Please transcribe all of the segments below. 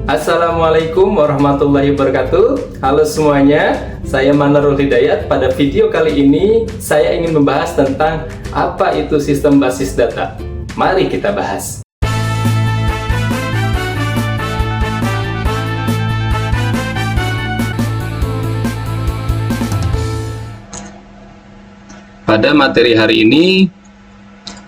Assalamualaikum warahmatullahi wabarakatuh. Halo semuanya, saya Manarul Hidayat. Pada video kali ini saya ingin membahas tentang apa itu sistem basis data. Mari kita bahas. Pada materi hari ini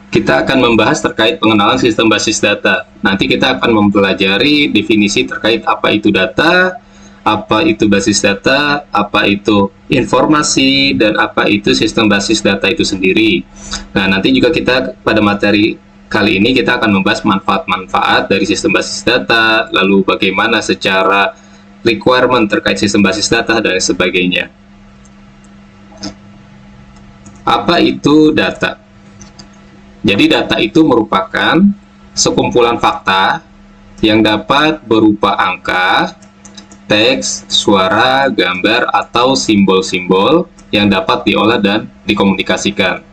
kita akan membahas terkait pengenalan sistem basis data. Nanti kita akan mempelajari definisi terkait apa itu data, apa itu basis data, apa itu informasi, dan apa itu sistem basis data itu sendiri. Nah, nanti juga kita pada materi kali ini kita akan membahas manfaat-manfaat dari sistem basis data, lalu bagaimana secara requirement terkait sistem basis data, dan sebagainya. Apa itu data? Jadi data itu merupakan sekumpulan fakta yang dapat berupa angka, teks, suara, gambar, atau simbol-simbol yang dapat diolah dan dikomunikasikan.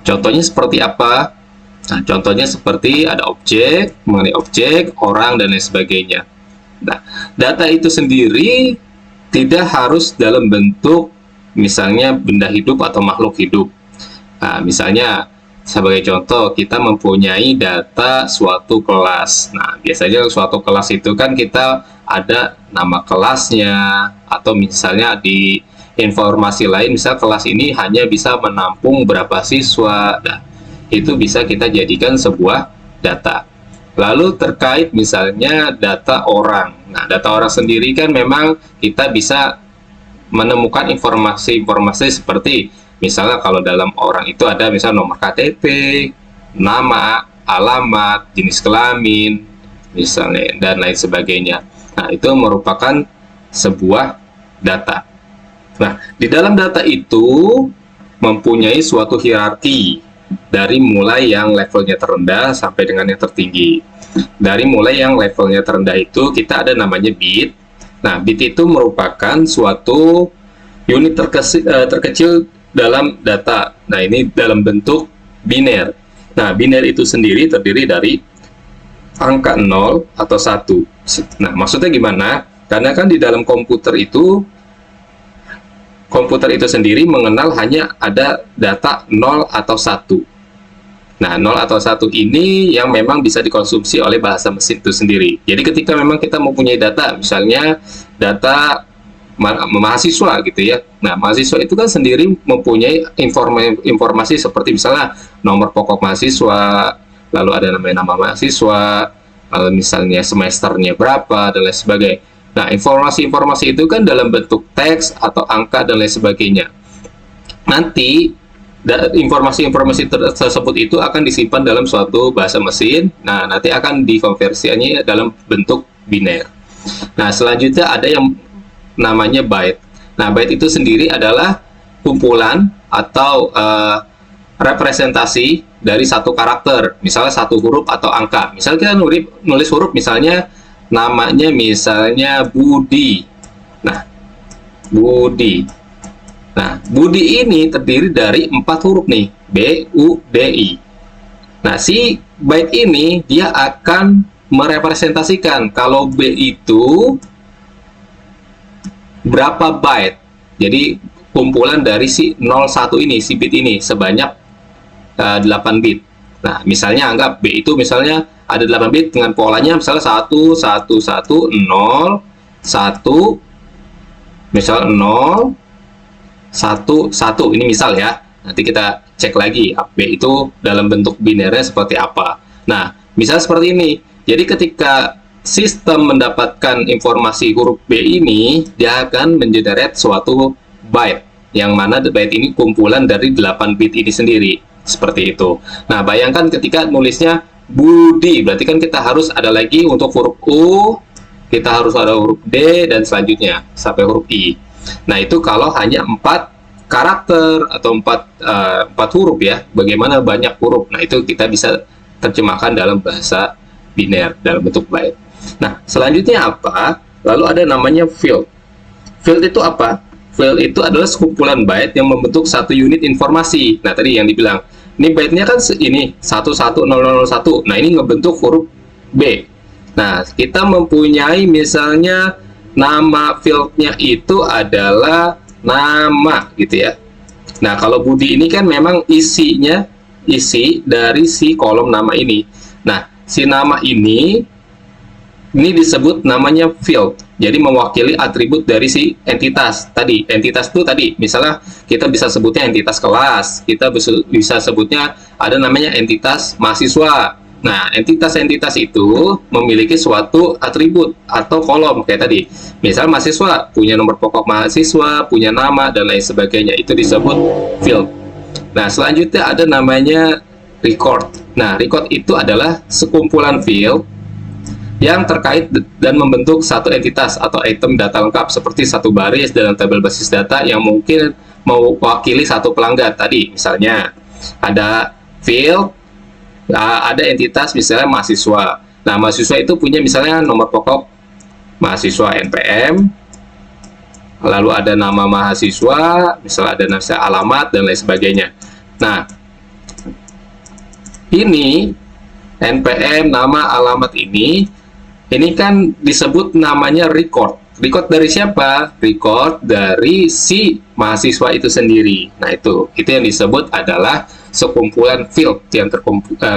Contohnya seperti apa? Nah, contohnya seperti ada objek, mengenai objek, orang, dan lain sebagainya. Nah, data itu sendiri tidak harus dalam bentuk misalnya benda hidup atau makhluk hidup. Nah, misalnya sebagai contoh, kita mempunyai data suatu kelas. Nah, biasanya suatu kelas itu kan kita ada nama kelasnya, atau misalnya di informasi lain, misal kelas ini hanya bisa menampung berapa siswa. Nah, itu bisa kita jadikan sebuah data. Lalu terkait misalnya data orang. Nah, data orang sendiri kan memang kita bisa menemukan informasi-informasi seperti misalnya kalau dalam orang itu ada misalnya nomor KTP, nama, alamat, jenis kelamin, misalnya, dan lain sebagainya. Nah, itu merupakan sebuah data. Nah, di dalam data itu mempunyai suatu hierarki dari mulai yang levelnya terendah sampai dengan yang tertinggi. Dari mulai yang levelnya terendah itu kita ada namanya bit. Nah, bit itu merupakan suatu unit terkecil dalam data. Nah, ini dalam bentuk biner. Nah, biner itu sendiri terdiri dari angka 0 atau 1. Nah, maksudnya gimana? Karena kan di dalam komputer itu sendiri mengenal hanya ada data 0 atau 1. Nah, 0 atau 1 ini yang memang bisa dikonsumsi oleh bahasa mesin itu sendiri. Jadi ketika memang kita mempunyai data, misalnya data mahasiswa gitu ya. Nah, mahasiswa itu kan sendiri mempunyai informasi seperti misalnya nomor pokok mahasiswa, lalu ada nama mahasiswa, lalu misalnya semesternya berapa, dan lain sebagainya. Nah, informasi-informasi itu kan dalam bentuk teks atau angka dan lain sebagainya. Nanti informasi-informasi tersebut itu akan disimpan dalam suatu bahasa mesin. Nah, nanti akan dikonversinya dalam bentuk biner. Nah, selanjutnya ada yang namanya byte. Nah, byte itu sendiri adalah kumpulan atau representasi dari satu karakter, misalnya satu huruf atau angka. Misalnya kita nulis huruf, misalnya namanya misalnya Budi. Nah, Budi. Nah, Budi ini terdiri dari 4 huruf nih, B, U, D, I. Nah, si byte ini dia akan merepresentasikan kalau B itu berapa byte. Jadi kumpulan dari si 01 ini, si bit ini sebanyak 8 bit. Nah, misalnya anggap B itu misalnya ada 8 bit dengan polanya misalnya 1 1 1 0 1, misal 0 1 1. Ini misal ya. Nanti kita cek lagi B itu dalam bentuk binernya seperti apa. Nah, misal seperti ini. Jadi ketika sistem mendapatkan informasi huruf B ini, dia akan mengenerate suatu byte, yang mana byte ini kumpulan dari 8 bit ini sendiri, seperti itu. Nah, bayangkan ketika nulisnya Budi, berarti kan kita harus ada lagi untuk huruf U, kita harus ada huruf D, dan selanjutnya sampai huruf I. Nah, itu kalau hanya 4 karakter atau 4 huruf ya, bagaimana banyak huruf. Nah, itu kita bisa terjemahkan dalam bahasa biner, dalam bentuk byte. Nah, selanjutnya apa? Lalu ada namanya field. Field itu apa? Field itu adalah sekumpulan byte yang membentuk satu unit informasi. Nah, tadi yang dibilang, ini byte-nya kan ini 11001. Nah, ini ngebentuk huruf B. Nah, kita mempunyai misalnya nama fieldnya itu adalah nama gitu ya. Nah, kalau Budi ini kan memang isi dari si kolom nama ini. Nah, si nama ini disebut namanya field. Jadi mewakili atribut dari si entitas tadi. Entitas itu tadi, misalnya kita bisa sebutnya entitas kelas, kita bisa sebutnya ada namanya entitas mahasiswa. Nah, entitas-entitas itu memiliki suatu atribut atau kolom kayak tadi. Misal mahasiswa punya nomor pokok mahasiswa, punya nama dan lain sebagainya. Itu disebut field. Nah, selanjutnya ada namanya record. Nah, record itu adalah sekumpulan field yang terkait dan membentuk satu entitas atau item data lengkap seperti satu baris dalam tabel basis data yang mungkin mewakili satu pelanggan tadi. Misalnya ada field, ada entitas misalnya mahasiswa. Nah, mahasiswa itu punya misalnya nomor pokok mahasiswa NPM, lalu ada nama mahasiswa, misalnya ada nama alamat dan lain sebagainya. Nah, ini NPM, nama, alamat ini kan disebut namanya record. Record dari siapa? Record dari si mahasiswa itu sendiri. Nah, itu yang disebut adalah sekumpulan field yang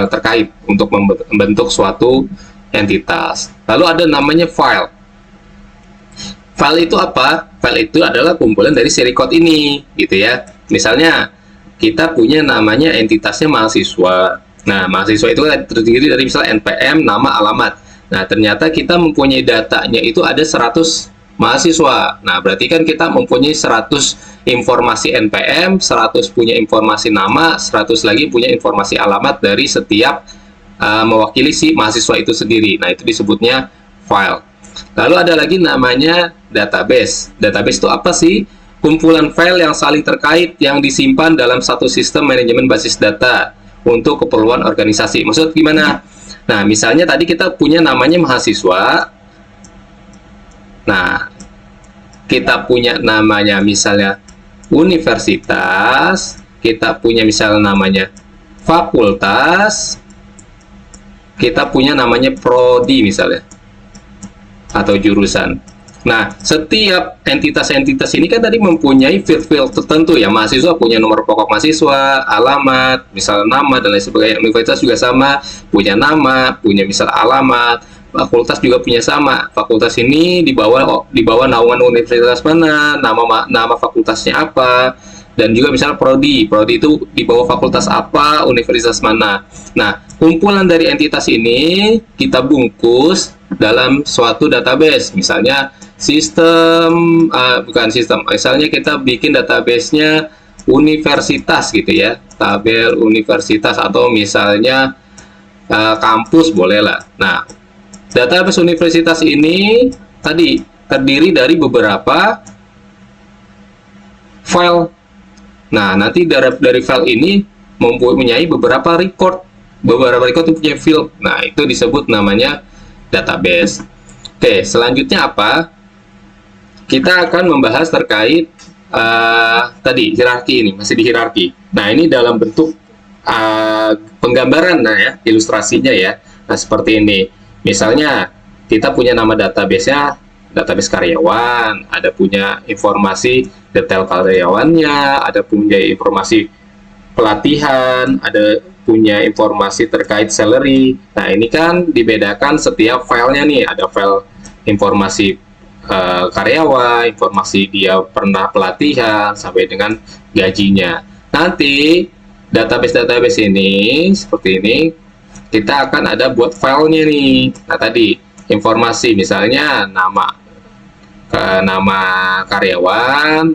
terkait untuk membentuk suatu entitas. Lalu ada namanya file. File itu apa? File itu adalah kumpulan dari si record ini, gitu ya. Misalnya, kita punya namanya entitasnya mahasiswa. Nah, mahasiswa itu terdiri dari misalnya NPM, nama, alamat. Nah, ternyata kita mempunyai datanya itu ada 100 mahasiswa. Nah, berarti kan kita mempunyai 100 informasi NPM, 100 punya informasi nama, 100 lagi punya informasi alamat dari setiap mewakili si mahasiswa itu sendiri. Nah, itu disebutnya file. Lalu ada lagi namanya database. Database itu apa sih? Kumpulan file yang saling terkait yang disimpan dalam satu sistem manajemen basis data untuk keperluan organisasi. Maksud gimana? Nah, misalnya tadi kita punya namanya mahasiswa. Nah, kita punya namanya misalnya universitas, kita punya misalnya namanya fakultas, kita punya namanya prodi misalnya, atau jurusan. Nah, setiap entitas-entitas ini kan tadi mempunyai field-field tertentu ya. Mahasiswa punya nomor pokok mahasiswa, alamat, misalnya nama, dan lain sebagainya. Universitas juga sama, punya nama, punya misalnya alamat. Fakultas juga punya sama. Fakultas ini di bawah naungan universitas mana, nama fakultasnya apa, dan juga misalnya prodi itu di bawah fakultas apa, universitas mana. Nah, kumpulan dari entitas ini kita bungkus dalam suatu database. Misalnya misalnya kita bikin database-nya universitas gitu ya, tabel universitas, atau misalnya kampus boleh lah. Nah, database universitas ini tadi terdiri dari beberapa file. Nah, nanti dari file ini mempunyai beberapa record. Beberapa record itu punya field. Nah, itu disebut namanya database. Oke, selanjutnya apa? Kita akan membahas terkait tadi hierarki ini, masih di hierarki. Nah, ini dalam bentuk penggambaran, nah ya, ilustrasinya ya. Nah, seperti ini. Misalnya, kita punya nama database-nya, database karyawan, ada punya informasi detail karyawannya, ada punya informasi pelatihan, ada punya informasi terkait salary. Nah, ini kan dibedakan setiap filenya nih, ada file informasi karyawan, informasi dia pernah pelatihan, sampai dengan gajinya. Nanti database ini seperti ini, kita akan ada buat filenya nih. Nah, tadi informasi misalnya nama karyawan,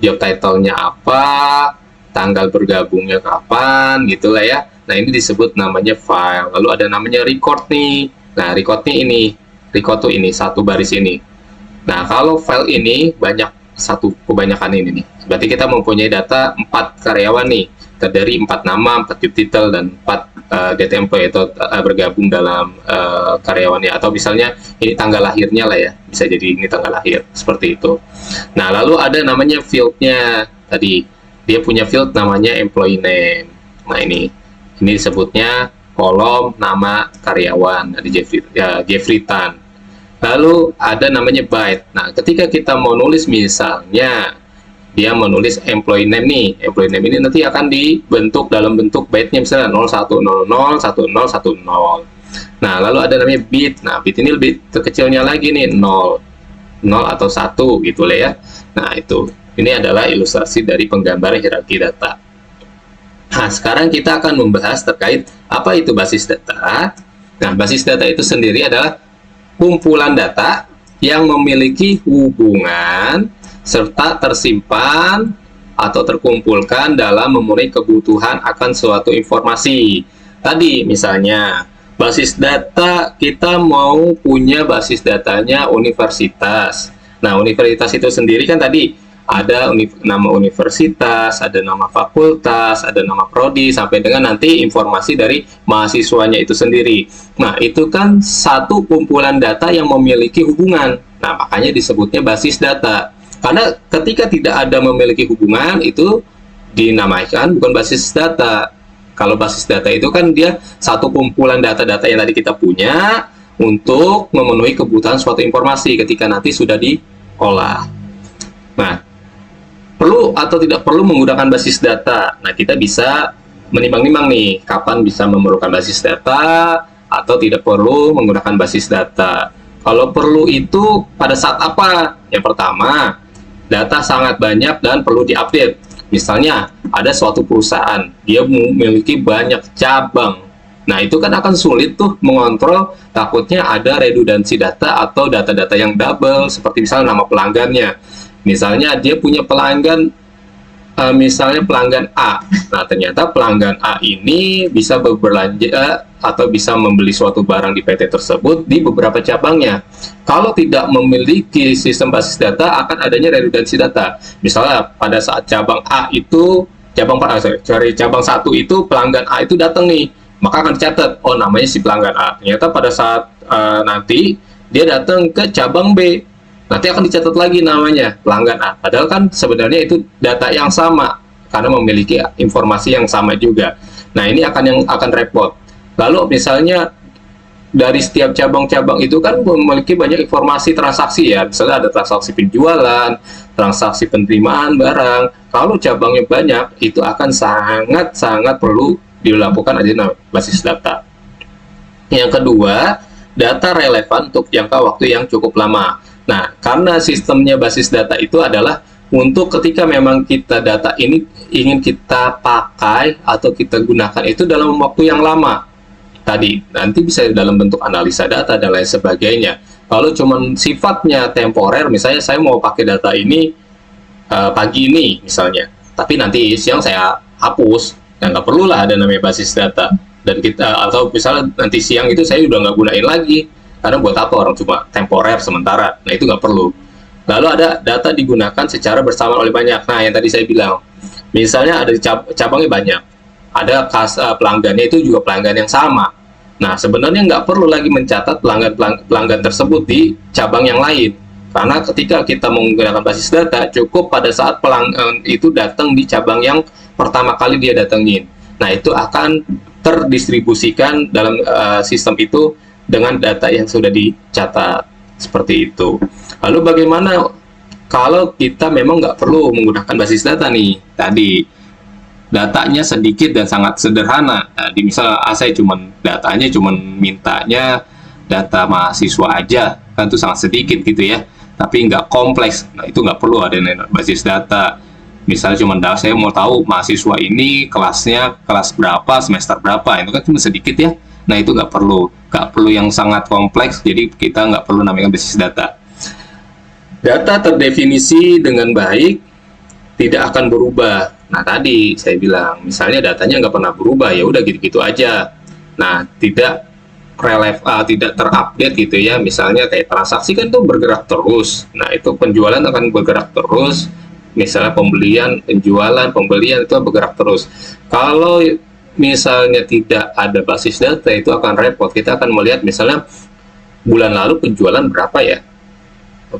job title-nya apa, tanggal bergabungnya kapan, gitulah ya. Nah, ini disebut namanya file. Lalu ada namanya record nih. Nah, recordnya ini, record tuh ini, satu baris ini. Nah, kalau file ini kebanyakan ini nih. Berarti kita mempunyai data 4 karyawan nih, terdiri 4 nama, 4 job title, dan 4 DTMP atau bergabung dalam karyawannya, atau misalnya ini tanggal lahirnya lah ya, bisa jadi ini tanggal lahir, seperti itu. Nah, lalu ada namanya field-nya tadi, dia punya field namanya employee name. Nah, ini disebutnya kolom nama karyawan, ada Jeffrey Tan. Lalu ada namanya byte. Nah, ketika kita mau nulis misalnya dia menulis employee name nih, employee name ini nanti akan dibentuk dalam bentuk byte-nya misalnya 01001010. Nah, lalu ada namanya bit. Nah, bit ini lebih terkecilnya lagi nih, 0 atau 1 gitu lah ya. Nah, itu. Ini adalah ilustrasi dari penggambaran hierarki data. Nah, sekarang kita akan membahas terkait apa itu basis data. Nah, basis data itu sendiri adalah kumpulan data yang memiliki hubungan serta tersimpan atau terkumpulkan dalam memenuhi kebutuhan akan suatu informasi. Tadi misalnya basis data, kita mau punya basis datanya universitas. Nah, universitas itu sendiri kan tadi ada nama universitas, ada nama fakultas, ada nama prodi, sampai dengan nanti informasi dari mahasiswanya itu sendiri. Nah, itu kan satu kumpulan data yang memiliki hubungan. Nah, makanya disebutnya basis data. Karena ketika tidak ada memiliki hubungan, itu dinamakan bukan basis data. Kalau basis data itu kan dia satu kumpulan data-data yang tadi kita punya untuk memenuhi kebutuhan suatu informasi ketika nanti sudah diolah. Nah, perlu atau tidak perlu menggunakan basis data? Nah, kita bisa menimbang-nimbang nih, kapan bisa memerlukan basis data atau tidak perlu menggunakan basis data. Kalau perlu itu pada saat apa? Yang pertama, data sangat banyak dan perlu diupdate. Misalnya, ada suatu perusahaan, dia memiliki banyak cabang. Nah, itu kan akan sulit tuh mengontrol, takutnya ada redundansi data atau data-data yang double, seperti misalnya nama pelanggannya. Misalnya dia punya pelanggan, misalnya pelanggan A. Nah, ternyata pelanggan A ini bisa berbelanja atau bisa membeli suatu barang di PT tersebut di beberapa cabangnya. Kalau tidak memiliki sistem basis data, akan adanya redundansi data. Misalnya pada saat cabang A itu, cabang 1 itu pelanggan A itu datang nih, maka akan dicatat, oh namanya si pelanggan A. Ternyata pada saat nanti dia datang ke cabang B, nanti akan dicatat lagi namanya pelanggan A. Padahal kan sebenarnya itu data yang sama karena memiliki informasi yang sama juga. Nah, ini yang akan repot. Lalu misalnya dari setiap cabang-cabang itu kan memiliki banyak informasi transaksi ya. Misalnya ada transaksi penjualan, transaksi penerimaan barang. Kalau cabangnya banyak, itu akan sangat-sangat perlu dilakukan aja basis data. Yang kedua, data relevan untuk jangka waktu yang cukup lama. Nah, karena sistemnya basis data itu adalah untuk ketika memang kita data ini ingin kita pakai atau kita gunakan itu dalam waktu yang lama. Tadi, nanti bisa dalam bentuk analisa data dan lain sebagainya. Kalau cuman sifatnya temporer, misalnya saya mau pakai data ini pagi ini misalnya, tapi nanti siang saya hapus, dan nggak perlu lah ada namanya basis data. Dan kita, atau misalnya nanti siang itu saya udah nggak gunain lagi, karena buat apa orang cuma temporer sementara. Nah, itu nggak perlu. Lalu ada data digunakan secara bersamaan oleh banyak. Nah, yang tadi saya bilang, misalnya ada cabangnya banyak, ada pelanggannya itu juga pelanggan yang sama. Nah, sebenarnya nggak perlu lagi mencatat pelanggan tersebut di cabang yang lain. Karena ketika kita menggunakan basis data, cukup pada saat pelanggan itu datang di cabang yang pertama kali dia datengin. Nah, itu akan terdistribusikan dalam sistem itu dengan data yang sudah dicatat seperti itu. Lalu bagaimana kalau kita memang nggak perlu menggunakan basis data nih? Tadi datanya sedikit dan sangat sederhana. Di misal saya datanya mintanya data mahasiswa aja, kan itu sangat sedikit gitu ya. Tapi nggak kompleks. Nah, itu nggak perlu ada basis data. Misalnya saya mau tahu mahasiswa ini kelasnya kelas berapa, semester berapa, itu kan cuma sedikit ya. Nah, itu nggak perlu yang sangat kompleks, jadi kita nggak perlu namanya basis data. Data terdefinisi dengan baik tidak akan berubah. Nah, tadi saya bilang, misalnya datanya nggak pernah berubah, ya udah gitu-gitu aja. Nah, tidak terupdate gitu ya. Misalnya kayak transaksi kan tuh bergerak terus. Nah, itu penjualan akan bergerak terus. Misalnya pembelian, penjualan, pembelian itu bergerak terus. Kalau misalnya tidak ada basis data, itu akan repot. Kita akan melihat misalnya bulan lalu penjualan berapa ya,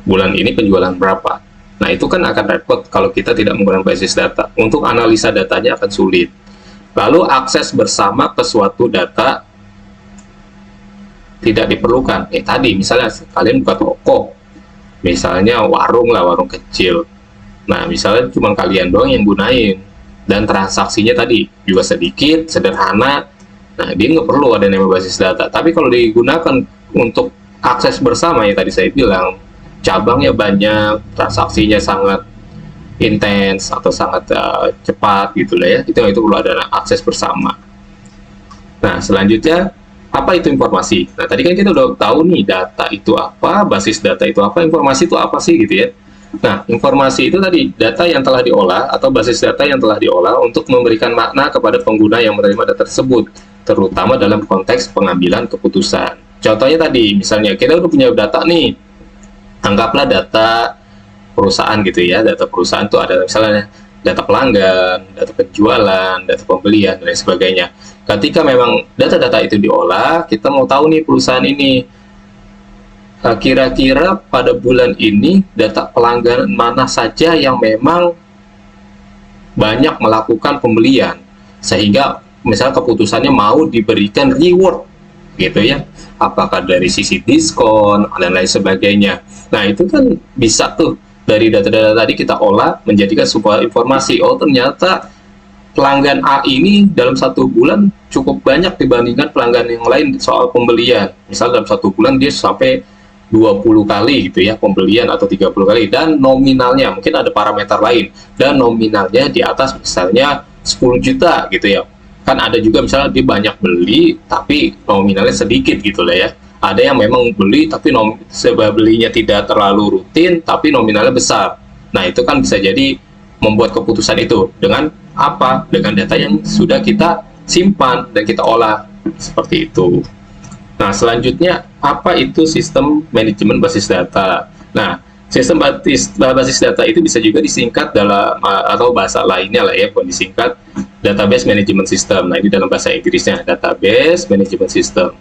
bulan ini penjualan berapa. Nah, itu kan akan repot kalau kita tidak menggunakan basis data. Untuk analisa datanya akan sulit. Lalu akses bersama ke suatu data tidak diperlukan. Tadi misalnya kalian buka toko, misalnya warung lah, warung kecil. Nah, misalnya cuma kalian doang yang gunain, dan transaksinya tadi juga sedikit, sederhana. Nah, dia nggak perlu ada nama basis data. Tapi kalau digunakan untuk akses bersama, ya tadi saya bilang, cabangnya banyak, transaksinya sangat intens atau sangat cepat gitu lah ya, itu perlu ada akses bersama. Nah, selanjutnya apa itu informasi? Nah, tadi kan kita udah tahu nih data itu apa, basis data itu apa, informasi itu apa sih gitu ya. Nah, informasi itu tadi data yang telah diolah atau basis data yang telah diolah untuk memberikan makna kepada pengguna yang menerima data tersebut, terutama dalam konteks pengambilan keputusan. Contohnya tadi, misalnya kita udah punya data nih, anggaplah data perusahaan gitu ya. Data perusahaan itu ada misalnya data pelanggan, data penjualan, data pembelian, dan lain sebagainya. Ketika memang data-data itu diolah, kita mau tahu nih perusahaan ini, kira-kira pada bulan ini data pelanggan mana saja yang memang banyak melakukan pembelian, sehingga misalnya keputusannya mau diberikan reward gitu ya, apakah dari sisi diskon dan lain sebagainya. Nah, itu kan bisa tuh dari data-data tadi kita olah menjadikan sebuah informasi. Oh, ternyata pelanggan A ini dalam satu bulan cukup banyak dibandingkan pelanggan yang lain soal pembelian. Misal dalam satu bulan dia sampai 20 kali gitu ya pembelian atau 30 kali, dan nominalnya mungkin ada parameter lain, dan nominalnya di atas misalnya 10 juta gitu ya. Kan ada juga misalnya dia banyak beli tapi nominalnya sedikit gitu lah ya. Ada yang memang beli tapi belinya tidak terlalu rutin tapi nominalnya besar. Nah, itu kan bisa jadi membuat keputusan itu dengan apa? Dengan data yang sudah kita simpan dan kita olah seperti itu. Nah, selanjutnya apa itu sistem manajemen basis data? Nah, sistem basis data itu bisa juga disingkat dalam atau bahasa lainnya lah ya, bukan disingkat, database management system. Nah, ini dalam bahasa Inggrisnya database management system.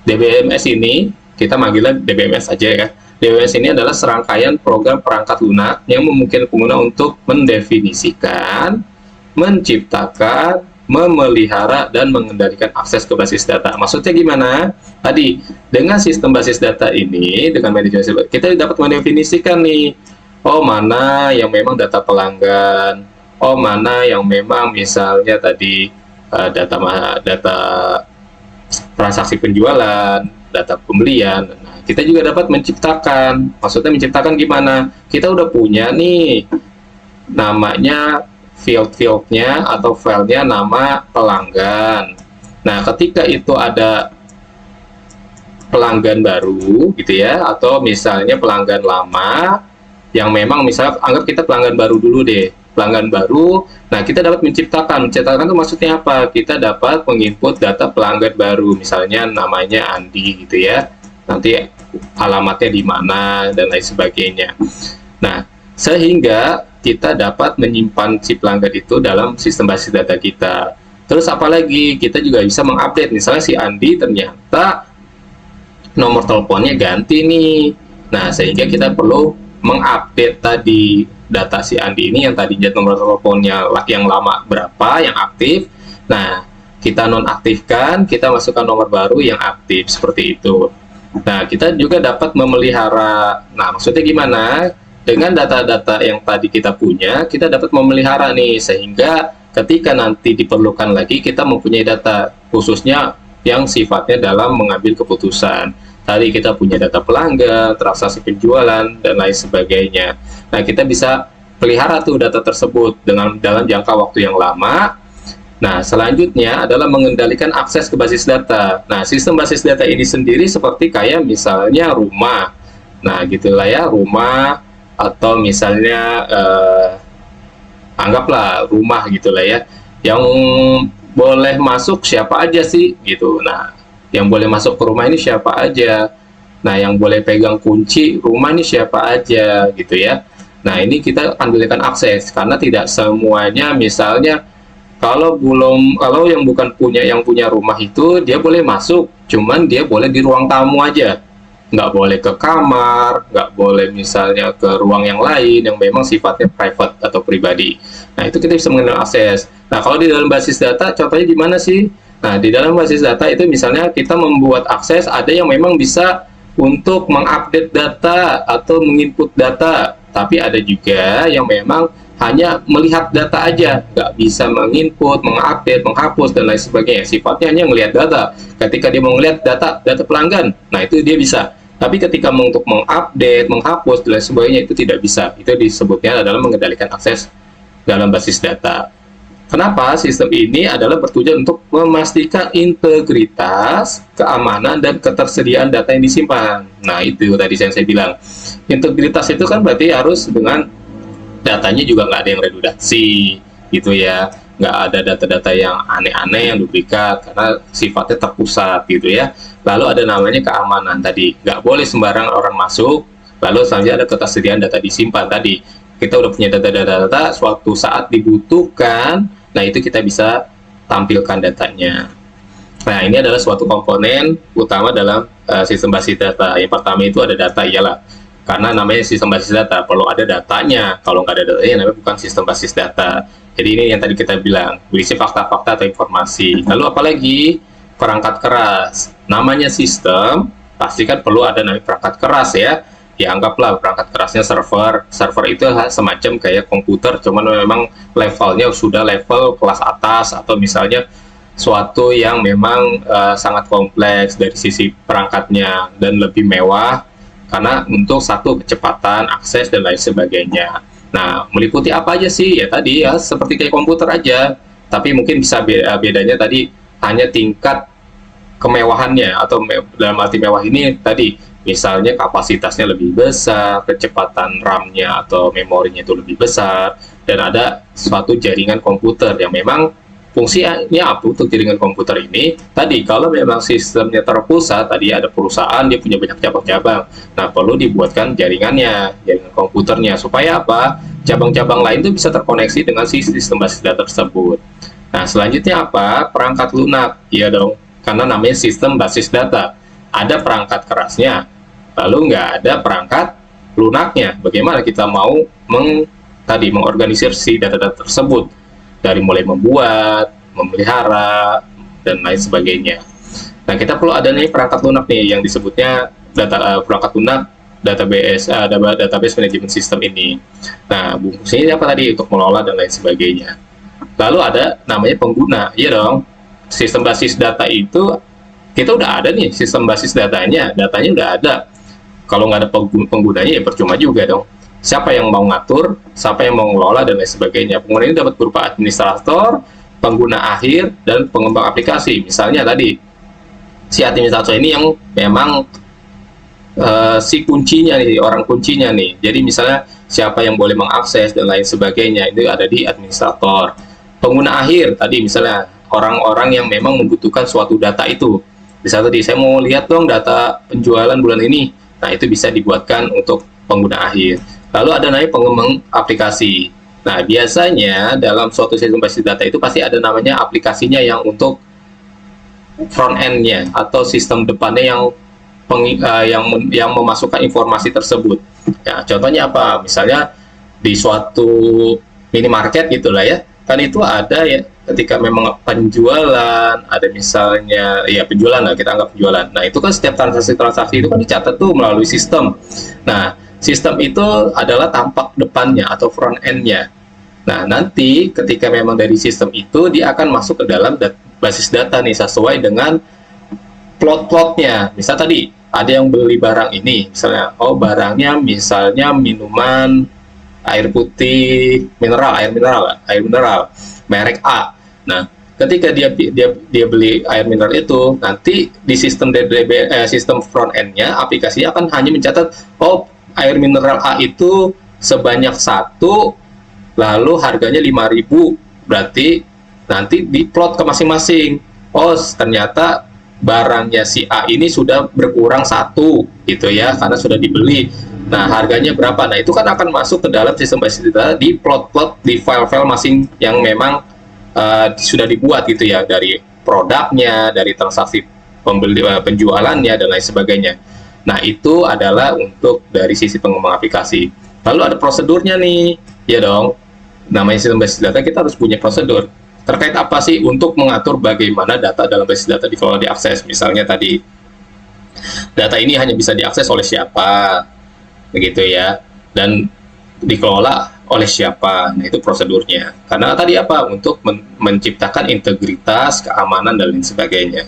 DBMS ini kita manggilnya DBMS aja ya. DBMS ini adalah serangkaian program perangkat lunak yang memungkinkan pengguna untuk mendefinisikan, menciptakan, memelihara, dan mengendalikan akses ke basis data. Maksudnya gimana? Tadi, dengan sistem basis data ini, dengan manajemen kita dapat mendefinisikan nih, oh mana yang memang data pelanggan, oh mana yang memang misalnya tadi data transaksi penjualan, data pembelian. Nah, kita juga dapat menciptakan. Maksudnya menciptakan gimana? Kita udah punya nih namanya field-fieldnya atau filenya nama pelanggan. Nah, ketika itu ada pelanggan baru gitu ya, atau misalnya pelanggan lama yang memang misalnya anggap kita pelanggan baru dulu deh, pelanggan baru. Nah, kita dapat menciptakan itu maksudnya apa? Kita dapat menginput data pelanggan baru, misalnya namanya Andi gitu ya, nanti alamatnya di mana dan lain sebagainya. Nah, sehingga kita dapat menyimpan si pelanggan itu dalam sistem basis data kita. Terus apalagi kita juga bisa mengupdate, misalnya si Andi ternyata nomor teleponnya ganti nih. Nah, sehingga kita perlu mengupdate tadi data si Andi ini yang tadinya nomor teleponnya yang lama berapa yang aktif. Nah, kita nonaktifkan, kita masukkan nomor baru yang aktif seperti itu. Nah, kita juga dapat memelihara. Nah, maksudnya gimana? Dengan data-data yang tadi kita punya, kita dapat memelihara nih, sehingga ketika nanti diperlukan lagi, kita mempunyai data, khususnya yang sifatnya dalam mengambil keputusan. Tadi kita punya data pelanggan, transaksi penjualan, dan lain sebagainya. Nah, kita bisa pelihara tuh data tersebut dalam jangka waktu yang lama. Nah, selanjutnya adalah mengendalikan akses ke basis data. Nah, sistem basis data ini sendiri seperti kayak misalnya rumah. Nah, gitulah ya, rumah, atau misalnya anggaplah rumah gitulah ya, yang boleh masuk siapa aja sih gitu. Nah, yang boleh masuk ke rumah ini siapa aja, nah yang boleh pegang kunci rumah ini siapa aja gitu ya. Nah, ini kita akan berikan akses, karena tidak semuanya, misalnya kalau yang bukan yang punya rumah itu dia boleh masuk, cuman dia boleh di ruang tamu aja, nggak boleh ke kamar, nggak boleh misalnya ke ruang yang lain yang memang sifatnya private atau pribadi. Nah, itu kita bisa mengenal akses. Nah, kalau di dalam basis data, contohnya gimana sih? Nah, di dalam basis data itu misalnya kita membuat akses, ada yang memang bisa untuk mengupdate data atau menginput data, tapi ada juga yang memang hanya melihat data aja, nggak bisa menginput, mengupdate, menghapus, dan lain sebagainya. Sifatnya hanya melihat data. Ketika dia mau melihat data pelanggan, nah itu dia bisa. Tapi ketika untuk mengupdate, menghapus, dan lain sebagainya itu tidak bisa. Itu disebutnya adalah mengendalikan akses dalam basis data. Kenapa? Sistem ini adalah bertujuan untuk memastikan integritas, keamanan, dan ketersediaan data yang disimpan. Nah, itu tadi yang saya bilang. Integritas itu kan berarti harus dengan datanya juga nggak ada yang redundansi, gitu ya. Nggak ada data-data yang aneh-aneh, yang duplikat, karena sifatnya terpusat, gitu ya. Lalu ada namanya keamanan tadi. Nggak boleh sembarang orang masuk, lalu selanjutnya ada ketersediaan data disimpan tadi. Kita udah punya data-data, suatu saat dibutuhkan, nah itu kita bisa tampilkan datanya. Nah, ini adalah suatu komponen utama dalam sistem basis data. Yang pertama itu ada data, iyalah. Karena namanya sistem basis data, perlu ada datanya. Kalau nggak ada datanya, namanya bukan sistem basis data. Jadi ini yang tadi kita bilang, berisi fakta-fakta atau informasi. Lalu apalagi? Perangkat keras. Namanya sistem, pasti kan perlu ada namanya perangkat keras ya. Dianggaplah perangkat kerasnya server. Server itu semacam kayak komputer, cuman memang levelnya sudah level kelas atas, atau misalnya suatu yang memang sangat kompleks dari sisi perangkatnya dan lebih mewah karena untuk satu kecepatan akses dan lain sebagainya. Nah, meliputi apa aja sih? Ya tadi ya seperti kayak komputer aja, tapi mungkin bisa bedanya tadi hanya tingkat kemewahannya, atau dalam arti mewah ini tadi misalnya kapasitasnya lebih besar, kecepatan RAM-nya atau memorinya itu lebih besar, dan ada suatu jaringan komputer yang memang fungsinya apa untuk jaringan komputer ini. Tadi kalau memang sistemnya terpusat, tadi ada perusahaan dia punya banyak cabang-cabang, nah perlu dibuatkan jaringannya, jaringan komputernya, supaya apa? Cabang-cabang lain itu bisa terkoneksi dengan si sistem basis data tersebut. Nah, selanjutnya apa? Perangkat lunak, iya dong, karena namanya sistem basis data. Ada perangkat kerasnya, lalu nggak ada perangkat lunaknya. Bagaimana kita mau mengorganisir si data-data tersebut, dari mulai membuat, memelihara, dan lain sebagainya. Nah, kita perlu ada nih perangkat lunak nih yang disebutnya perangkat lunak database management system ini. Nah, fungsinya apa tadi? Untuk mengelola dan lain sebagainya. Lalu ada namanya pengguna, iya dong. Sistem basis data itu kita udah ada nih sistem basis datanya udah ada. Kalau nggak ada penggunanya ya percuma juga dong. Siapa yang mau ngatur, siapa yang mau ngelola dan lain sebagainya. Pengguna ini dapat berupa administrator, pengguna akhir, dan pengembang aplikasi. Misalnya tadi si administrator ini yang memang si kuncinya nih, orang kuncinya nih. Jadi misalnya siapa yang boleh mengakses dan lain sebagainya itu ada di administrator. Pengguna akhir tadi misalnya orang-orang yang memang membutuhkan suatu data itu. Misalnya tadi saya mau lihat dong data penjualan bulan ini. Nah, itu bisa dibuatkan untuk pengguna akhir. Lalu ada namanya pengembang aplikasi. Nah, biasanya dalam suatu sistem basis data itu pasti ada namanya aplikasinya yang untuk front end-nya atau sistem depannya yang memasukkan informasi tersebut. Ya, contohnya apa? Misalnya di suatu minimarket gitulah ya. Kan itu ada ya ketika memang penjualan, ada misalnya ya penjualan lah, kita anggap penjualan. Nah, itu kan setiap transaksi itu kan dicatat tuh melalui sistem. Nah, sistem itu adalah tampak depannya atau front end-nya. Nah, nanti ketika memang dari sistem itu dia akan masuk ke dalam basis data nih sesuai dengan plot-plotnya. Misal tadi ada yang beli barang ini, misalnya barangnya misalnya minuman air putih air mineral merek A. Nah, ketika dia beli air mineral itu, nanti di sistem sistem front end-nya aplikasinya akan hanya mencatat air mineral A itu sebanyak 1, lalu harganya 5.000. Berarti nanti diplot ke masing-masing. Ternyata barangnya si A ini sudah berkurang 1 gitu ya, karena sudah dibeli. Nah, harganya berapa? Nah, itu kan akan masuk ke dalam sistem basis data di plot-plot di file-file masing yang memang sudah dibuat gitu ya, dari produknya, dari transaksi penjualannya dan lain sebagainya. Nah, itu adalah untuk dari sisi pengembang aplikasi. Lalu ada prosedurnya nih, ya dong. Namanya sistem basis data, kita harus punya prosedur. Terkait apa sih? Untuk mengatur bagaimana data dalam basis data dikelola, diakses. Misalnya tadi, data ini hanya bisa diakses oleh siapa, begitu ya, dan dikelola oleh siapa. Nah, itu prosedurnya. Karena tadi apa? Untuk menciptakan integritas, keamanan, dan lain sebagainya.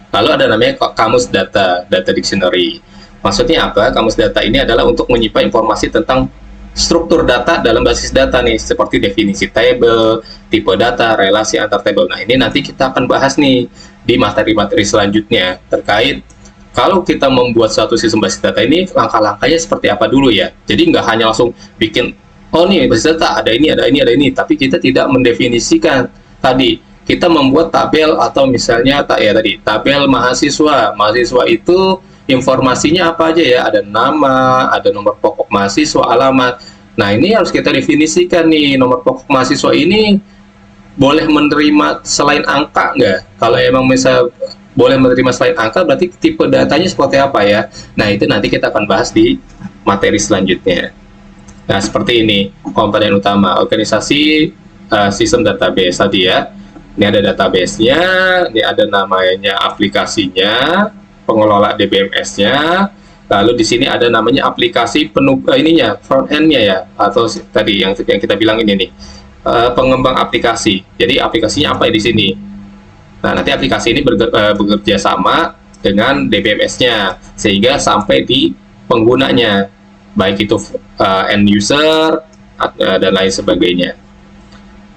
Lalu ada namanya kamus data, data dictionary. Maksudnya apa? Kamus data ini adalah untuk menyimpan informasi tentang struktur data dalam basis data nih, seperti definisi table, tipe data, relasi antar table. Nah, ini nanti kita akan bahas nih di materi-materi selanjutnya terkait kalau kita membuat suatu sistem basis data ini, langkah-langkahnya seperti apa dulu ya. Jadi nggak hanya langsung bikin, oh nih basis data ada ini, ada ini, ada ini, tapi kita tidak mendefinisikan tadi. Kita membuat tabel atau misalnya tadi tabel mahasiswa. Mahasiswa itu informasinya apa aja ya? Ada nama, ada nomor pokok mahasiswa, alamat. Nah, ini harus kita definisikan nih, nomor pokok mahasiswa ini boleh menerima selain angka nggak? Kalau emang misal boleh menerima selain angka, berarti tipe datanya seperti apa ya? Nah, itu nanti kita akan bahas di materi selanjutnya. Nah, seperti ini komponen utama organisasi sistem database tadi ya. Ini ada database-nya, ini ada namanya aplikasinya, pengelola DBMS-nya, lalu di sini ada namanya aplikasi ininya, front end-nya ya, atau tadi yang kita bilang ini nih, pengembang aplikasi. Jadi aplikasinya apa di sini? Nah, nanti aplikasi ini bekerja sama dengan DBMS-nya, sehingga sampai di penggunanya, baik itu end user, dan lain sebagainya.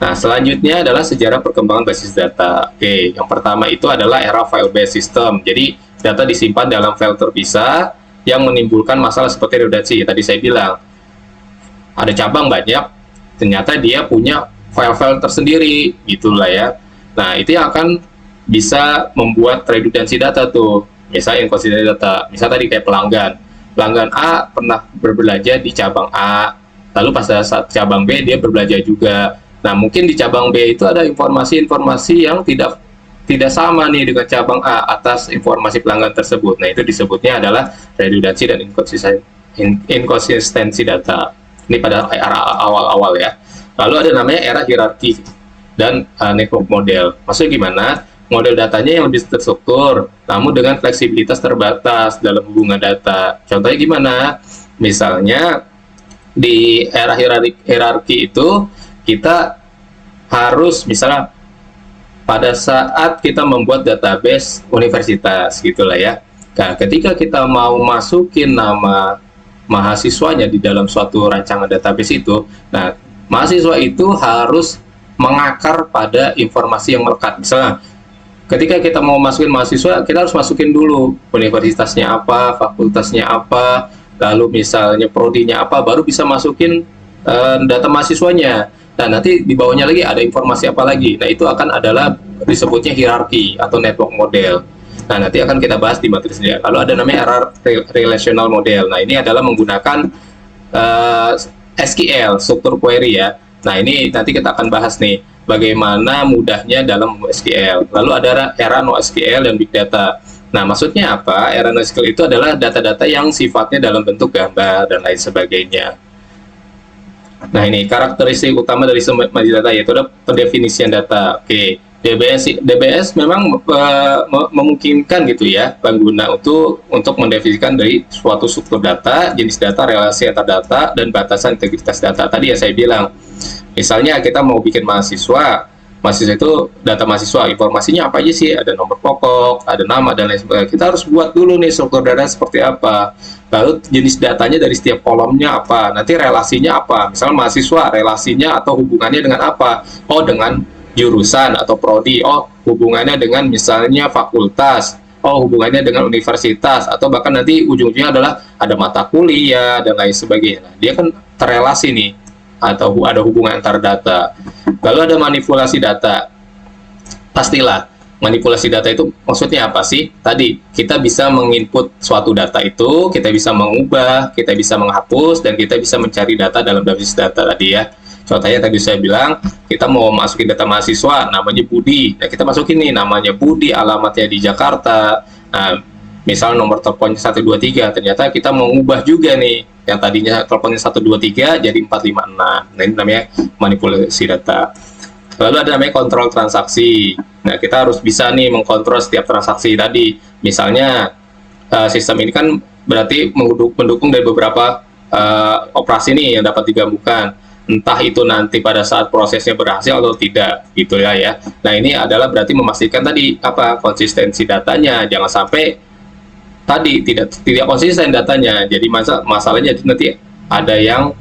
Nah, selanjutnya adalah sejarah perkembangan basis data. Oke, yang pertama itu adalah era file-based system. Jadi, data disimpan dalam file terpisah yang menimbulkan masalah seperti redundancy. Tadi saya bilang, ada cabang banyak, ternyata dia punya file-file tersendiri, gitulah ya. Nah, itu yang akan bisa membuat redundancy data tuh. Misalnya inconsistency data. Misalnya tadi kayak pelanggan. Pelanggan A pernah berbelanja di cabang A, lalu pas saat cabang B dia berbelanja juga. Nah, mungkin di cabang B itu ada informasi-informasi yang tidak sama nih dengan cabang A atas informasi pelanggan tersebut. Nah, itu disebutnya adalah redundancy dan inkonsistensi data. Ini pada era awal-awal ya. Lalu ada namanya era hierarki dan network model. Maksudnya gimana? Model datanya yang lebih terstruktur, namun dengan fleksibilitas terbatas dalam hubungan data. Contohnya gimana? Misalnya di era hierarki itu kita harus misalnya pada saat kita membuat database universitas gitulah ya. Nah, ketika kita mau masukin nama mahasiswanya di dalam suatu rancangan database itu, nah mahasiswa itu harus mengakar pada informasi yang melekat. Misalnya ketika kita mau masukin mahasiswa, kita harus masukin dulu universitasnya apa, fakultasnya apa, lalu misalnya prodinya apa, baru bisa masukin data mahasiswanya. Nah, nanti di bawahnya lagi ada informasi apa lagi. Nah, itu akan adalah disebutnya hierarki atau network model. Nah, nanti akan kita bahas di materi selanjutnya. Lalu ada namanya era relational model. Nah, ini adalah menggunakan SQL, struktur query ya. Nah, ini nanti kita akan bahas nih, bagaimana mudahnya dalam SQL. Lalu ada era NoSQL dan Big Data. Nah, maksudnya apa? Era NoSQL itu adalah data-data yang sifatnya dalam bentuk gambar dan lain sebagainya. Nah, ini karakteristik utama dari sumber data, yaitu ada pendefinisian data. Oke, DBS memang memungkinkan gitu ya pengguna untuk mendefinisikan dari suatu struktur data, jenis data, relasi antar data, dan batasan integritas data. Tadi ya saya bilang, misalnya kita mau bikin mahasiswa itu data mahasiswa, informasinya apa aja sih? Ada nomor pokok, ada nama, dan lain sebagainya. Kita harus buat dulu nih struktur data seperti apa. Lalu jenis datanya dari setiap kolomnya apa, nanti relasinya apa, misalnya mahasiswa relasinya atau hubungannya dengan apa, oh dengan jurusan atau prodi, oh hubungannya dengan misalnya fakultas, oh hubungannya dengan universitas, atau bahkan nanti ujung-ujungnya adalah ada mata kuliah dan lain sebagainya. Nah, dia kan terrelasi nih, atau ada hubungan antar data. Lalu ada manipulasi data. Pastilah manipulasi data itu maksudnya apa sih? Tadi kita bisa menginput suatu data itu, kita bisa mengubah, kita bisa menghapus, dan kita bisa mencari data dalam basis data tadi ya. Contohnya tadi saya bilang, kita mau masukin data mahasiswa, namanya Budi. Nah, kita masukin nih namanya Budi, alamatnya di Jakarta. Nah, misal nomor teleponnya 123, ternyata kita mau ngubah juga nih, yang tadinya teleponnya 123 jadi 456. Nah, ini namanya manipulasi data. Lalu ada namanya kontrol transaksi. Nah, kita harus bisa nih mengkontrol setiap transaksi tadi. Misalnya, sistem ini kan berarti mendukung dari beberapa operasi nih yang dapat digabungkan. Entah itu nanti pada saat prosesnya berhasil atau tidak, gitu ya. Nah, ini adalah berarti memastikan tadi apa konsistensi datanya. Jangan sampai tadi tidak konsisten datanya. Jadi masalahnya nanti ada yang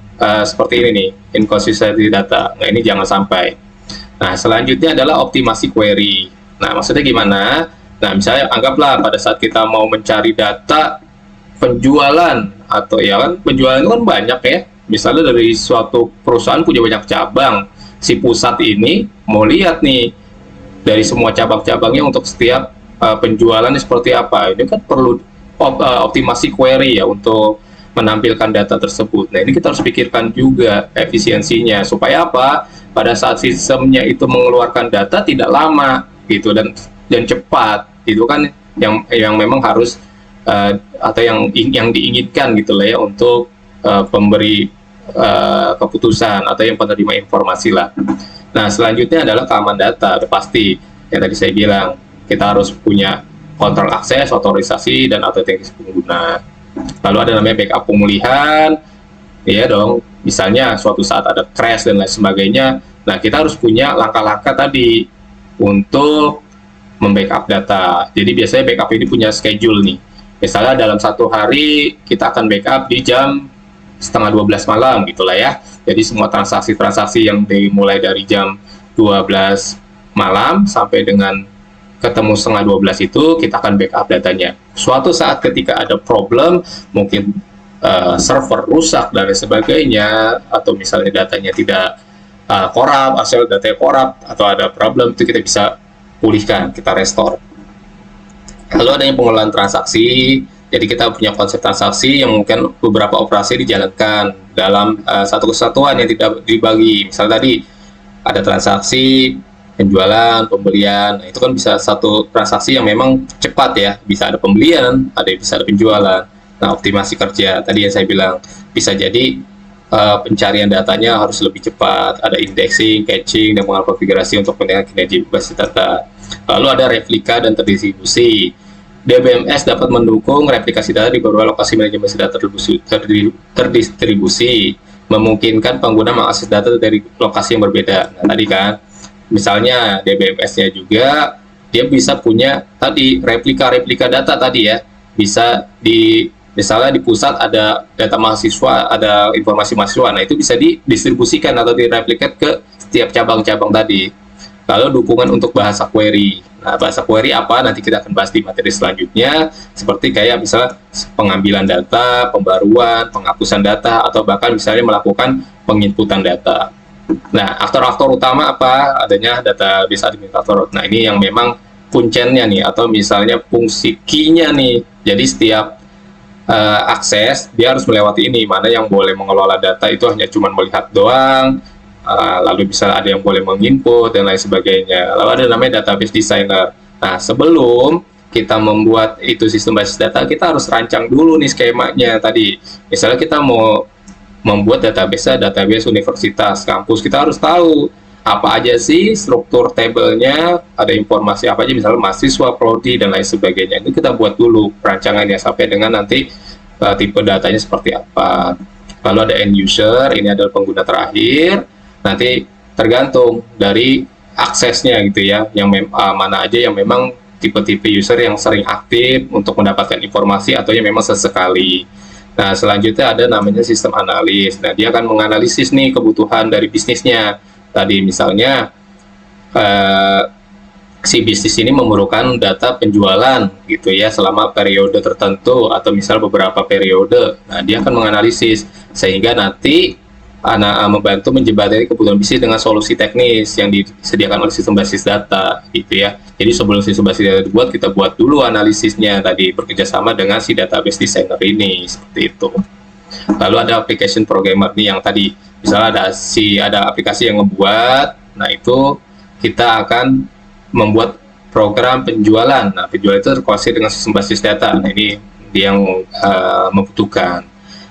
seperti ini nih, inconsistency data. Nah, ini jangan sampai. Nah, selanjutnya adalah optimasi query. Nah, maksudnya gimana? Nah, misalnya anggaplah pada saat kita mau mencari data penjualan, atau ya kan penjualan itu kan banyak ya. Misalnya dari suatu perusahaan punya banyak cabang. Si pusat ini mau lihat nih dari semua cabang-cabangnya untuk setiap penjualannya seperti apa. Ini kan perlu optimasi query ya untuk menampilkan data tersebut. Nah, ini kita harus pikirkan juga efisiensinya supaya apa? Pada saat sistemnya itu mengeluarkan data tidak lama gitu dan cepat. Itu kan yang memang harus atau yang diinginkan gitu lah ya untuk pemberi keputusan atau yang penerima informasi lah. Nah, selanjutnya adalah keamanan data. Udah pasti yang tadi saya bilang, kita harus punya kontrol akses, otorisasi, dan autentikasi pengguna. Lalu ada namanya backup pemulihan, ya dong. Misalnya suatu saat ada crash dan lain sebagainya, nah kita harus punya langkah-langkah tadi untuk membackup data. Jadi biasanya backup ini punya schedule nih. Misalnya dalam satu hari kita akan backup di jam setengah 12 malam gitulah ya. Jadi semua transaksi-transaksi yang dimulai dari jam 12 malam sampai dengan ketemu setengah 12 itu kita akan backup datanya. Suatu saat ketika ada problem, mungkin server rusak dan lain sebagainya, atau misalnya datanya tidak korup, asal datanya korup, atau ada problem, itu kita bisa pulihkan, kita restore. Lalu adanya pengelolaan transaksi, jadi kita punya konsep transaksi yang mungkin beberapa operasi dijalankan dalam satu kesatuan yang tidak dibagi. Misalnya tadi ada transaksi penjualan, pembelian, nah, itu kan bisa satu transaksi yang memang cepat ya, bisa ada pembelian, bisa ada penjualan. Nah, optimasi kerja tadi yang saya bilang, bisa jadi pencarian datanya harus lebih cepat, ada indexing, caching, dan pengaruh konfigurasi untuk meningkatkan kinerja basis data. Lalu ada replika dan terdistribusi. DBMS dapat mendukung replikasi data di beberapa lokasi manajemen basis data terdistribusi, memungkinkan pengguna mengakses data dari lokasi yang berbeda. Nah, tadi kan, misalnya DBMS-nya juga, dia bisa punya tadi replika data tadi ya, bisa misalnya di pusat ada data mahasiswa, ada informasi mahasiswa, nah itu bisa didistribusikan atau direplikat ke setiap cabang-cabang tadi. Lalu dukungan untuk bahasa query. Nah, bahasa query apa? Nanti kita akan bahas di materi selanjutnya, seperti kayak misalnya pengambilan data, pembaruan, penghapusan data, atau bahkan misalnya melakukan penginputan data. Nah, aktor-aktor utama apa? Adanya database administrator. Nah, ini yang memang kuncennya nih, atau misalnya fungsi key-nya nih. Jadi setiap akses dia harus melewati ini, mana yang boleh mengelola data itu hanya cuma melihat doang, lalu bisa ada yang boleh menginput dan lain sebagainya. Lalu ada namanya database designer. Nah, sebelum kita membuat itu sistem basis data, kita harus rancang dulu nih skemanya tadi. Misalnya kita mau membuat database universitas, kampus, kita harus tahu apa aja sih struktur tabelnya, ada informasi apa aja, misalnya mahasiswa, prodi, dan lain sebagainya. Itu kita buat dulu perancangannya sampai dengan nanti tipe datanya seperti apa. Lalu ada end user, ini adalah pengguna terakhir. Nanti tergantung dari aksesnya gitu ya, yang mana aja yang memang tipe-tipe user yang sering aktif untuk mendapatkan informasi atau yang memang sesekali. Nah, selanjutnya ada namanya sistem analis. Nah, dia akan menganalisis nih kebutuhan dari bisnisnya. Tadi misalnya si bisnis ini memerlukan data penjualan gitu ya selama periode tertentu atau misal beberapa periode. Nah, dia akan menganalisis sehingga nanti membantu menjembatani kebutuhan bisnis dengan solusi teknis yang disediakan oleh sistem basis data gitu ya. Jadi sebelum sistem basis data dibuat, kita buat dulu analisisnya tadi bekerjasama dengan si database designer ini, seperti itu. Lalu ada application programmer nih yang tadi misalnya ada aplikasi yang ngebuat, nah itu kita akan membuat program penjualan. Nah, penjualan itu terkoneksi dengan sistem basis data. Nah, ini dia yang membutuhkan.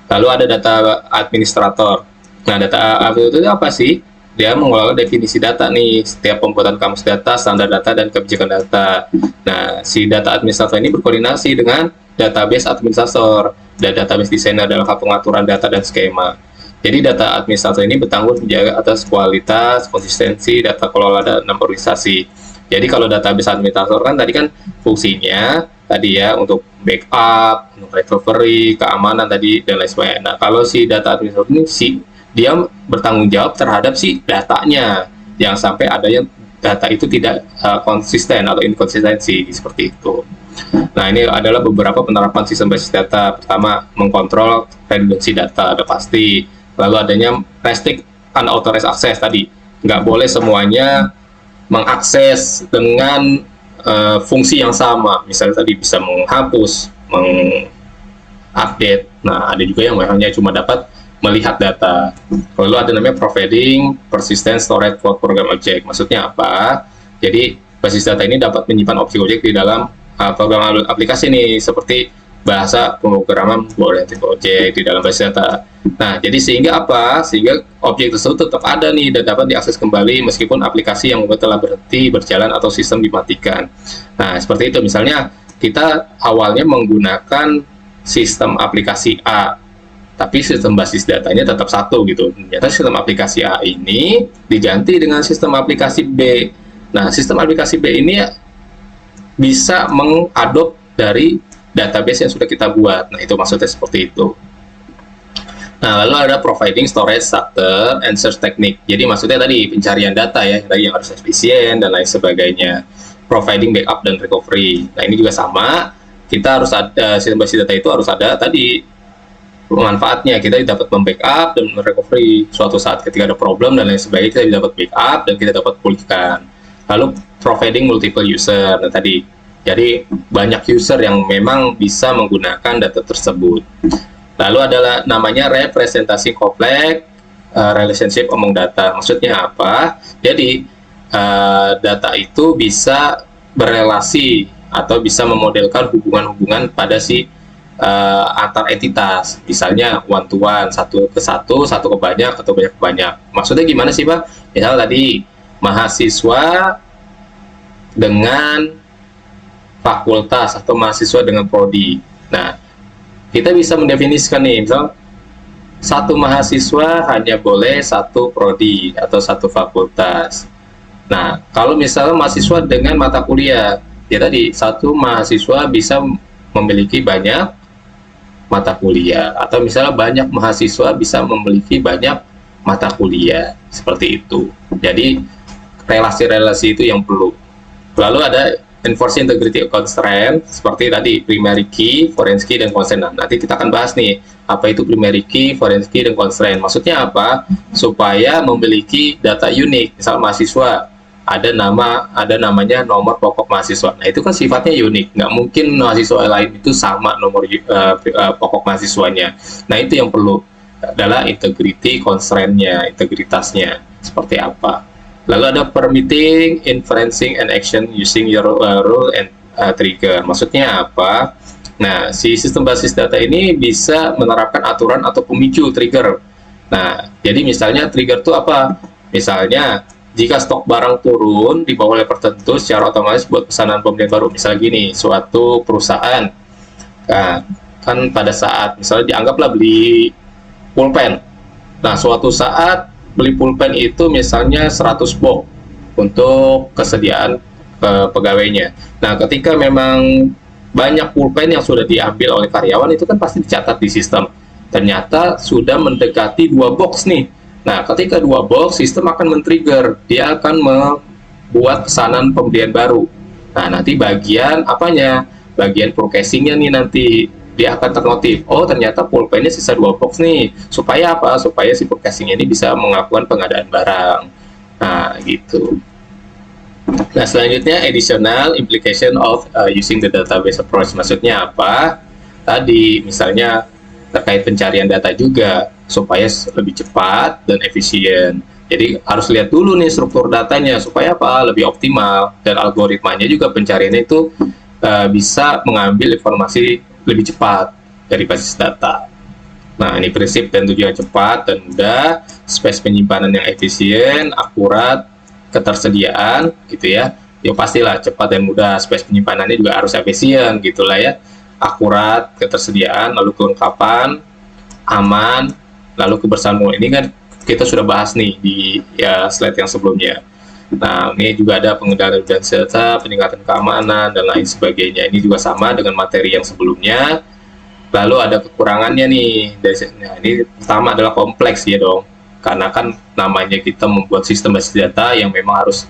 Lalu ada data administrator. Nah, data administrator itu apa sih? dia mengelola definisi data nih, setiap pembuatan kamus data, standar data, dan kebijakan data. Nah, si data administrator ini berkoordinasi dengan database administrator dan database designer dalam hal pengaturan data dan skema. Jadi data administrator ini bertanggung menjaga atas kualitas, konsistensi, data kelola dan organisasi. Jadi kalau database administrator kan tadi kan fungsinya tadi ya untuk backup, untuk recovery, keamanan tadi dan lain sebagainya. Nah, kalau si data administrator ini dia bertanggung jawab terhadap si datanya, yang sampai adanya data itu tidak konsisten atau inkonsistensi seperti itu. Nah, ini adalah beberapa penerapan sistem basis data. Pertama, mengkontrol redundancy data, ada pasti. Lalu adanya restrict unauthorized access tadi, nggak boleh semuanya mengakses dengan fungsi yang sama. Misalnya tadi bisa menghapus, mengupdate. Nah, ada juga yang hanya cuma dapat melihat data. Lalu ada namanya providing persistent storage for program object. Maksudnya apa? Jadi basis data ini dapat menyimpan objek-objek di dalam program aplikasi nih, seperti bahasa pemrograman oriented object di dalam basis data. Nah, jadi sehingga apa? Sehingga objek tersebut tetap ada nih dan dapat diakses kembali meskipun aplikasi yang telah berhenti berjalan atau sistem dimatikan. Nah, seperti itu. Misalnya kita awalnya menggunakan sistem aplikasi A, tapi sistem basis datanya tetap satu gitu. Ternyata sistem aplikasi A ini diganti dengan sistem aplikasi B. Nah, sistem aplikasi B ini bisa mengadop dari database yang sudah kita buat. Nah, itu maksudnya seperti itu. Nah, lalu ada providing storage structure and search technique. Jadi maksudnya tadi pencarian data ya, tadi yang harus efisien dan lain sebagainya. Providing backup dan recovery. Nah, ini juga sama. Kita harus ada sistem basis data itu harus ada tadi manfaatnya, kita dapat membackup dan merecovery suatu saat ketika ada problem dan lain sebagainya, kita dapat backup dan kita dapat pulihkan. Lalu providing multiple user, nah tadi jadi banyak user yang memang bisa menggunakan data tersebut. Lalu adalah namanya representasi kompleks relationship among data. Maksudnya apa? Jadi data itu bisa berelasi atau bisa memodelkan hubungan-hubungan pada si antar entitas, misalnya one to one, satu ke banyak, atau banyak ke banyak. Maksudnya gimana sih, Pak? Misal tadi mahasiswa dengan fakultas atau mahasiswa dengan prodi. Nah, kita bisa mendefinisikan nih, misal satu mahasiswa hanya boleh satu prodi atau satu fakultas. Nah, kalau misalnya mahasiswa dengan mata kuliah, ya tadi satu mahasiswa bisa memiliki banyak mata kuliah, atau misalnya banyak mahasiswa bisa memiliki banyak mata kuliah, seperti itu. Jadi relasi-relasi itu yang perlu. Lalu ada enforce integrity constraint, seperti tadi primary key, foreign key, dan constraint. Nah, nanti kita akan bahas nih apa itu primary key, foreign key, dan constraint. Maksudnya apa? Supaya memiliki data unik. Misal mahasiswa ada namanya nomor pokok mahasiswa. Nah, itu kan sifatnya unik. Nggak mungkin mahasiswa lain itu sama nomor pokok mahasiswanya. Nah, itu yang perlu adalah integrity constraint-nya, integritasnya seperti apa. Lalu ada permitting, inferencing, and action using your rule and trigger. Maksudnya apa? Nah, si sistem basis data ini bisa menerapkan aturan atau pemicu trigger. Nah, jadi misalnya trigger itu apa? Misalnya jika stok barang turun di bawah level tertentu secara otomatis buat pesanan pembelian baru. Misalnya gini, suatu perusahaan kan pada saat misalnya dianggaplah beli pulpen. Nah, suatu saat beli pulpen itu misalnya 100 box untuk kesediaan pegawainya. Nah, ketika memang banyak pulpen yang sudah diambil oleh karyawan, itu kan pasti dicatat di sistem. Ternyata sudah mendekati 2 box nih. Nah, ketika 2 box, sistem akan men-trigger, dia akan membuat pesanan pembelian baru. Nah, nanti bagian apanya? Bagian processing-nya nih nanti dia akan ternotif. Oh, ternyata pulpennya sisa 2 box nih. Supaya apa? Supaya si processing-nya ini bisa melakukan pengadaan barang. Nah, gitu. Nah, selanjutnya additional implication of using the database approach. Maksudnya apa? Tadi misalnya terkait pencarian data juga, supaya lebih cepat dan efisien. Jadi harus lihat dulu nih struktur datanya supaya apa? Lebih optimal, dan algoritmanya juga pencariannya itu bisa mengambil informasi lebih cepat dari basis data. Nah, ini prinsip dan tujuan cepat dan mudah, space penyimpanan yang efisien, akurat, ketersediaan, gitu ya. Ya pastilah cepat dan mudah, space penyimpanannya juga harus efisien, gitulah ya. Akurat, ketersediaan, lalu kelengkapan, aman, lalu kebersamaan. Ini kan kita sudah bahas nih di ya slide yang sebelumnya. Nah, ini juga ada pengendalian dan data, peningkatan keamanan, dan lain sebagainya. Ini juga sama dengan materi yang sebelumnya. Lalu ada kekurangannya nih. Nah, ini pertama adalah kompleks ya dong. Karena kan namanya kita membuat sistem basis data yang memang harus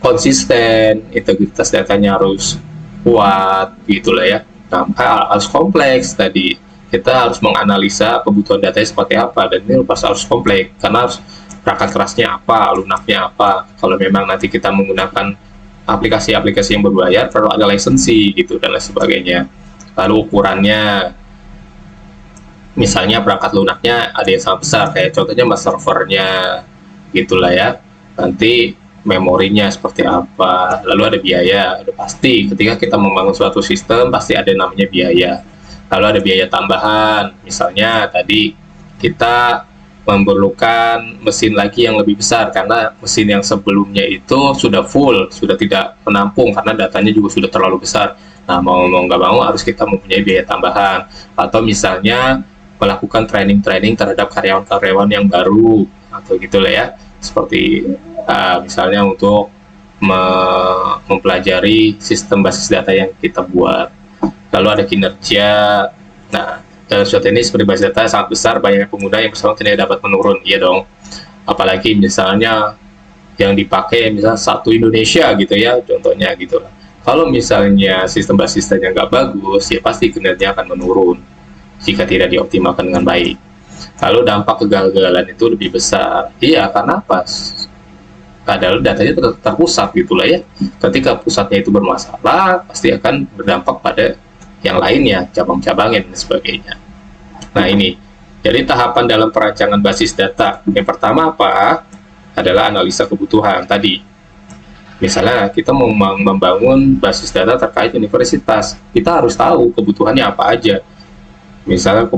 konsisten, integritas datanya harus kuat, gitulah ya. Nah, harus kompleks tadi. Kita harus menganalisa kebutuhan datanya seperti apa, dan ini harus kompleks karena harus perangkat kerasnya apa, lunaknya apa. Kalau memang nanti kita menggunakan aplikasi-aplikasi yang berbayar, perlu ada lisensi gitu dan lain sebagainya. Lalu ukurannya, misalnya perangkat lunaknya ada yang sangat besar, kayak contohnya servernya, gitulah ya. Nanti memorinya seperti apa, lalu ada biaya, ada pasti ketika kita membangun suatu sistem pasti ada namanya biaya. Lalu ada biaya tambahan, misalnya tadi kita memerlukan mesin lagi yang lebih besar karena mesin yang sebelumnya itu sudah full, sudah tidak menampung karena datanya juga sudah terlalu besar. Nah, mau nggak mau harus kita mempunyai biaya tambahan. Atau misalnya melakukan training-training terhadap karyawan-karyawan yang baru, atau gitulah ya. Seperti misalnya untuk mempelajari sistem basis data yang kita buat. Lalu ada kinerja. Nah, dalam suatu ini seperti basis data sangat besar, banyak pengguna yang bersama tidak dapat menurun, iya dong. Apalagi misalnya yang dipakai misalnya satu Indonesia gitu ya, contohnya gitu. Kalau misalnya sistem basis datanya nggak bagus, ya pasti kinerja akan menurun jika tidak dioptimalkan dengan baik. Lalu dampak kegagalan itu lebih besar. Iya, karena apa? Padahal datanya terpusat gitulah ya. Ketika pusatnya itu bermasalah, pasti akan berdampak pada yang lainnya, cabang-cabangin dan sebagainya. Nah ini, jadi tahapan dalam perancangan basis data. Yang pertama apa? Adalah analisa kebutuhan tadi. Misalnya kita mau membangun basis data terkait universitas, kita harus tahu kebutuhannya apa aja. Misalnya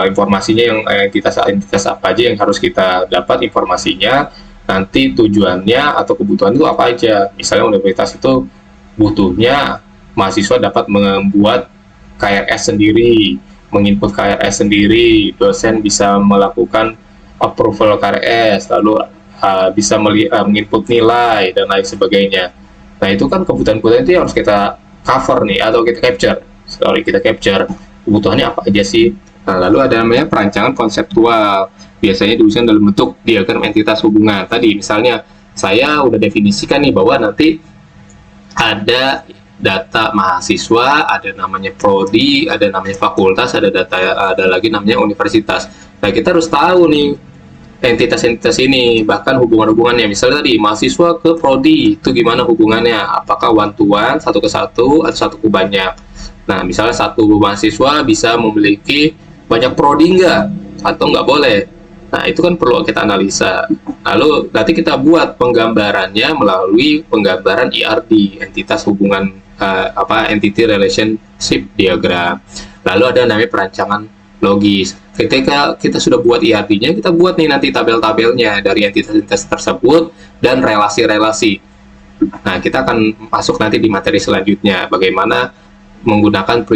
informasinya yang entitas apa aja yang harus kita dapat informasinya, nanti tujuannya atau kebutuhan itu apa aja. Misalnya universitas itu butuhnya mahasiswa dapat membuat KRS sendiri, menginput KRS sendiri, dosen bisa melakukan approval KRS, lalu bisa menginput nilai dan lain sebagainya. Nah itu kan kebutuhan-kebutuhan itu harus kita cover nih, atau kita capture kebutuhannya apa aja sih. Nah lalu ada namanya perancangan konseptual, biasanya diusahakan dalam bentuk diagram entitas hubungan. Tadi misalnya saya udah definisikan nih bahwa nanti ada data mahasiswa, ada namanya prodi, ada namanya fakultas, ada lagi namanya universitas. Nah kita harus tahu nih entitas-entitas ini, bahkan hubungan-hubungannya. Misalnya tadi mahasiswa ke prodi itu gimana hubungannya, apakah one to one, satu ke satu, atau satu ke banyak. Nah misalnya satu mahasiswa bisa memiliki banyak prodi nggak, atau nggak boleh. Nah itu kan perlu kita analisa. Lalu nanti kita buat penggambarannya melalui penggambaran ERD, entitas hubungan entity relationship diagram. Lalu ada namanya perancangan logis. Ketika kita sudah buat ERD-nya, kita buat nih nanti tabel-tabelnya dari entitas-entitas tersebut dan relasi-relasi. Nah, kita akan masuk nanti di materi selanjutnya, bagaimana menggunakan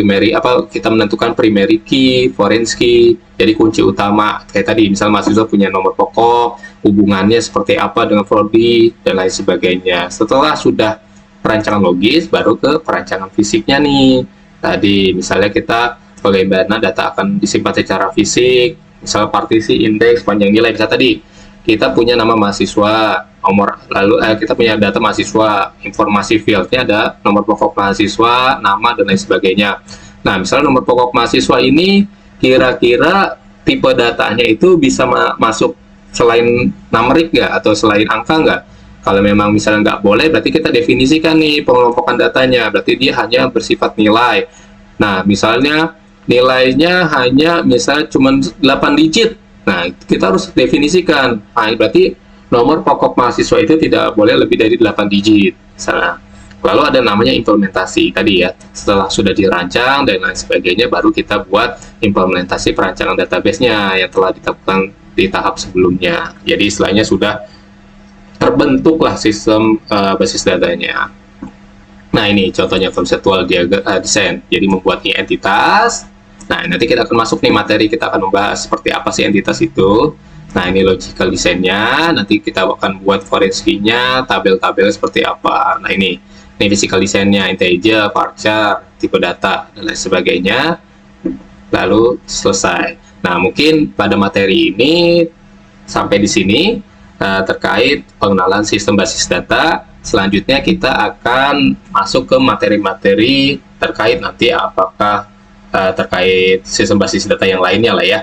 kita menentukan primary key, foreign key, jadi kunci utama. Kayak tadi, misal mahasiswa punya nomor pokok, hubungannya seperti apa dengan prodi, dan lain sebagainya. Setelah sudah perancangan logis, baru ke perancangan fisiknya nih. Tadi, misalnya kita bagaimana data akan disimpan secara fisik, misalnya partisi, indeks, panjang nilai. Bisa tadi kita punya nama mahasiswa, lalu kita punya data mahasiswa, informasi fieldnya ada nomor pokok mahasiswa, nama dan lain sebagainya. Nah, misalnya nomor pokok mahasiswa ini kira-kira tipe datanya itu bisa masuk selain numerik nggak atau selain angka nggak? Kalau memang misalnya nggak boleh, berarti kita definisikan nih pengelompokan datanya, berarti dia hanya bersifat nilai. Nah, misalnya nilainya hanya misalnya cuma 8 digit. Nah, kita harus definisikan. Nah, berarti nomor pokok mahasiswa itu tidak boleh lebih dari 8 digit. Misalnya. Lalu ada namanya implementasi tadi ya. Setelah sudah dirancang dan lain sebagainya, baru kita buat implementasi perancangan database-nya yang telah ditetapkan di tahap sebelumnya. Jadi istilahnya sudah terbentuklah sistem basis datanya. Nah, ini contohnya konseptual design. Jadi membuat entitas. Nah, nanti kita akan masuk nih materi, kita akan membahas seperti apa sih entitas itu. Nah, ini logical design-nya. Nanti kita akan buat foreign key-nya, tabel-tabel seperti apa. Nah, ini physical design-nya, integer, varchar, tipe data, dan lain sebagainya. Lalu selesai. Nah, mungkin pada materi ini sampai di sini terkait pengenalan sistem basis data. Selanjutnya kita akan masuk ke materi-materi terkait nanti apakah terkait sistem basis data yang lainnya lah ya.